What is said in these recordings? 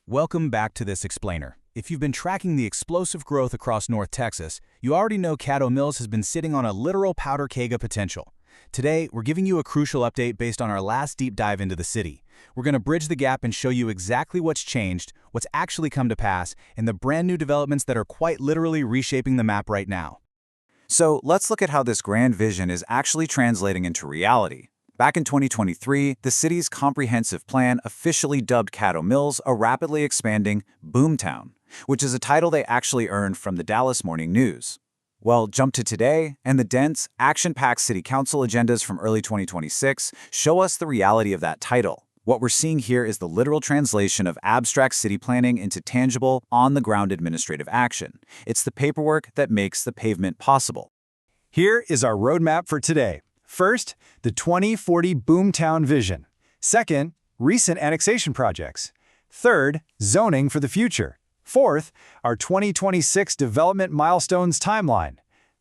Welcome back to this explainer. If you've been tracking the explosive growth across North Texas, you already know Caddo Mills has been sitting on a literal powder keg of potential. Today, we're giving you a crucial update based on our last deep dive into the city. We're going to bridge the gap and show you exactly what's changed, what's actually come to pass, and the brand new developments that are quite literally reshaping the map right now. So let's look at how this grand vision is actually translating into reality. Back in 2023, the city's comprehensive plan officially dubbed Caddo Mills a rapidly expanding Boomtown, which is a title they actually earned from the Dallas Morning News. Well, jump to today, and the dense, action-packed city council agendas from early 2026 show us the reality of that title. What we're seeing here is the literal translation of abstract city planning into tangible, on-the-ground administrative action. It's the paperwork that makes the pavement possible. Here is our roadmap for today. First, the 2040 Boomtown vision. Second, recent annexation projects. Third, zoning for the future. Fourth, our 2026 development milestones timeline.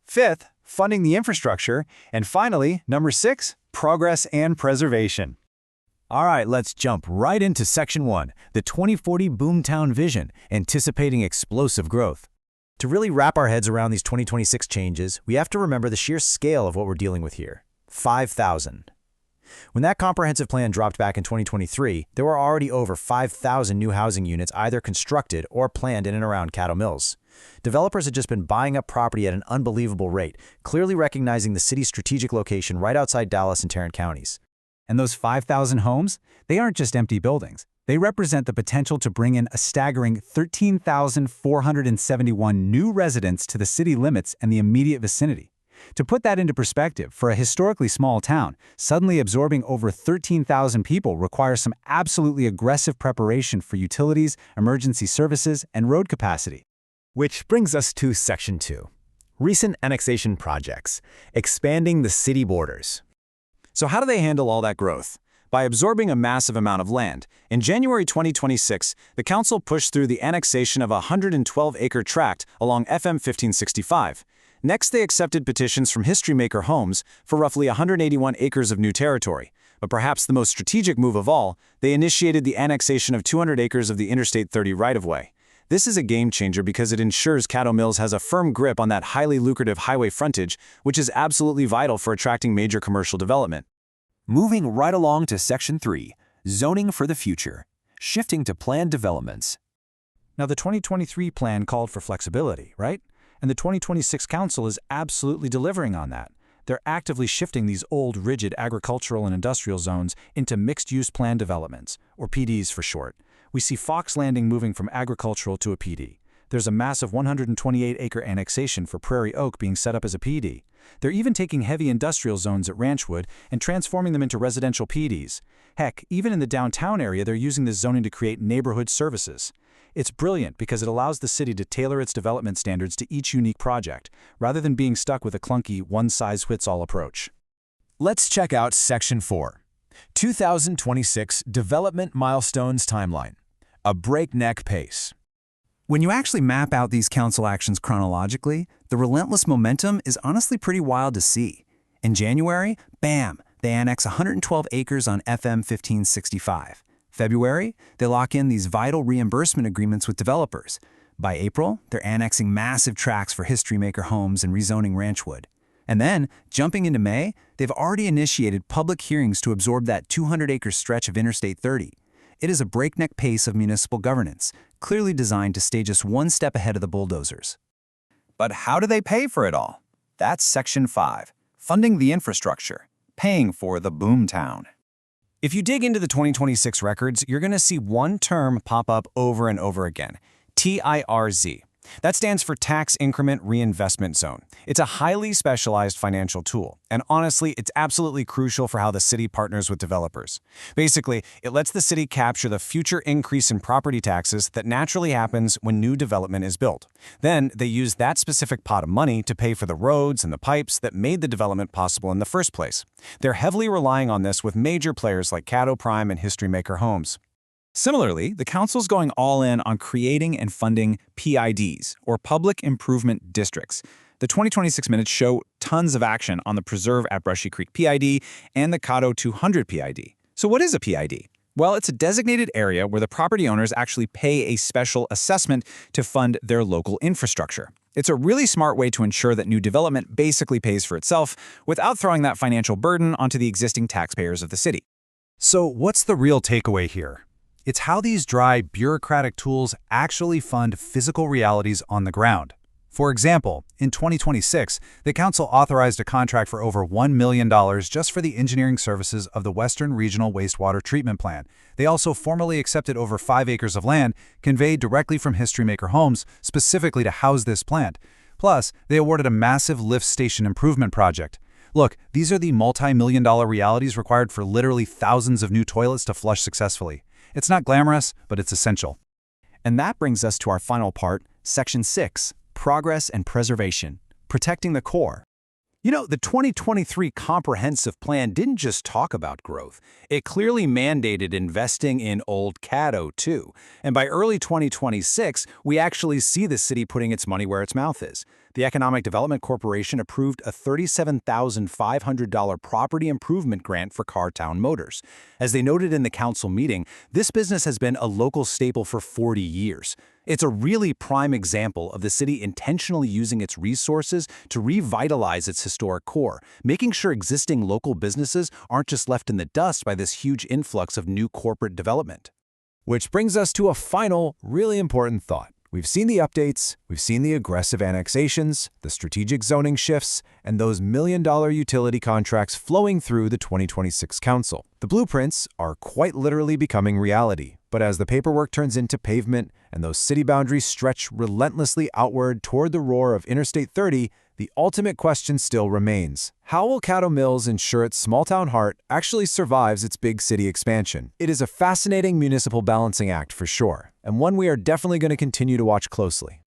Fifth, funding the infrastructure. And finally, number 6, progress and preservation. All right, let's jump right into Section 1, the 2040 Boomtown vision, anticipating explosive growth. To really wrap our heads around these 2026 changes, we have to remember the sheer scale of what we're dealing with here. 5,000. When that comprehensive plan dropped back in 2023, there were already over 5,000 new housing units either constructed or planned in and around Caddo Mills. Developers had just been buying up property at an unbelievable rate, clearly recognizing the city's strategic location right outside Dallas and Tarrant counties. And those 5,000 homes, they aren't just empty buildings. They represent the potential to bring in a staggering 13,471 new residents to the city limits and the immediate vicinity. To put that into perspective, for a historically small town, suddenly absorbing over 13,000 people requires some absolutely aggressive preparation for utilities, emergency services, and road capacity. Which brings us to Section 2. Recent annexation projects, expanding the city borders. So how do they handle all that growth? By absorbing a massive amount of land. In January 2026, the council pushed through the annexation of a 112-acre tract along FM 1565. Next, they accepted petitions from history-maker homes for roughly 181 acres of new territory. But perhaps the most strategic move of all, they initiated the annexation of 200 acres of the Interstate 30 right-of-way. This is a game-changer because it ensures Caddo Mills has a firm grip on that highly lucrative highway frontage, which is absolutely vital for attracting major commercial development. Moving right along to Section 3, zoning for the future, shifting to planned developments. Now, the 2023 plan called for flexibility, right? And the 2026 Council is absolutely delivering on that. They're actively shifting these old, rigid agricultural and industrial zones into mixed-use plan developments, or PDs for short. We see Fox Landing moving from agricultural to a PD. There's a massive 128-acre annexation for Prairie Oak being set up as a PD. They're even taking heavy industrial zones at Ranchwood and transforming them into residential PDs. Heck, even in the downtown area, they're using this zoning to create neighborhood services. It's brilliant because it allows the city to tailor its development standards to each unique project, rather than being stuck with a clunky, one-size-fits-all approach. Let's check out Section 4. 2026 Development Milestones Timeline. A breakneck pace. When you actually map out these council actions chronologically, the relentless momentum is honestly pretty wild to see. In January, bam, they annex 112 acres on FM 1565. February, they lock in these vital reimbursement agreements with developers. By April, they're annexing massive tracts for history-maker homes and rezoning Ranchwood. And then, jumping into May, they've already initiated public hearings to absorb that 200-acre stretch of Interstate 30. It is a breakneck pace of municipal governance, clearly designed to stay just one step ahead of the bulldozers. But how do they pay for it all? That's Section 5, funding the infrastructure, paying for the Boomtown. If you dig into the 2026 records, you're going to see one term pop up over and over again, TIRZ. That stands for Tax Increment Reinvestment Zone. It's a highly specialized financial tool, and honestly, it's absolutely crucial for how the city partners with developers. Basically, it lets the city capture the future increase in property taxes that naturally happens when new development is built. Then, they use that specific pot of money to pay for the roads and the pipes that made the development possible in the first place. They're heavily relying on this with major players like Caddo Prime and History Maker Homes. Similarly, the council's going all in on creating and funding PIDs, or Public Improvement Districts. The 2026 minutes show tons of action on the Preserve at Brushy Creek PID and the Caddo 200 PID. So what is a PID? Well, it's a designated area where the property owners actually pay a special assessment to fund their local infrastructure. It's a really smart way to ensure that new development basically pays for itself without throwing that financial burden onto the existing taxpayers of the city. So what's the real takeaway here? It's how these dry, bureaucratic tools actually fund physical realities on the ground. For example, in 2026, the council authorized a contract for over $1 million just for the engineering services of the Western Regional Wastewater Treatment Plant. They also formally accepted over 5 acres of land conveyed directly from Historymaker Homes specifically to house this plant. Plus, they awarded a massive lift station improvement project. Look, these are the multi-million-dollar realities required for literally thousands of new toilets to flush successfully. It's not glamorous, but it's essential. And that brings us to our final part, Section 6. Progress and preservation, protecting the core. You know, the 2023 Comprehensive Plan didn't just talk about growth. It clearly mandated investing in Old Caddo, too. And by early 2026, we actually see the city putting its money where its mouth is. The Economic Development Corporation approved a $37,500 property improvement grant for Cartown Motors. As they noted in the council meeting, this business has been a local staple for 40 years. It's a really prime example of the city intentionally using its resources to revitalize its historic core, making sure existing local businesses aren't just left in the dust by this huge influx of new corporate development. Which brings us to a final, really important thought. We've seen the updates, we've seen the aggressive annexations, the strategic zoning shifts, and those million-dollar utility contracts flowing through the 2026 council. The blueprints are quite literally becoming reality. But as the paperwork turns into pavement and those city boundaries stretch relentlessly outward toward the roar of Interstate 30, the ultimate question still remains. How will Caddo Mills ensure its small-town heart actually survives its big city expansion? It is a fascinating municipal balancing act for sure, and one we are definitely going to continue to watch closely.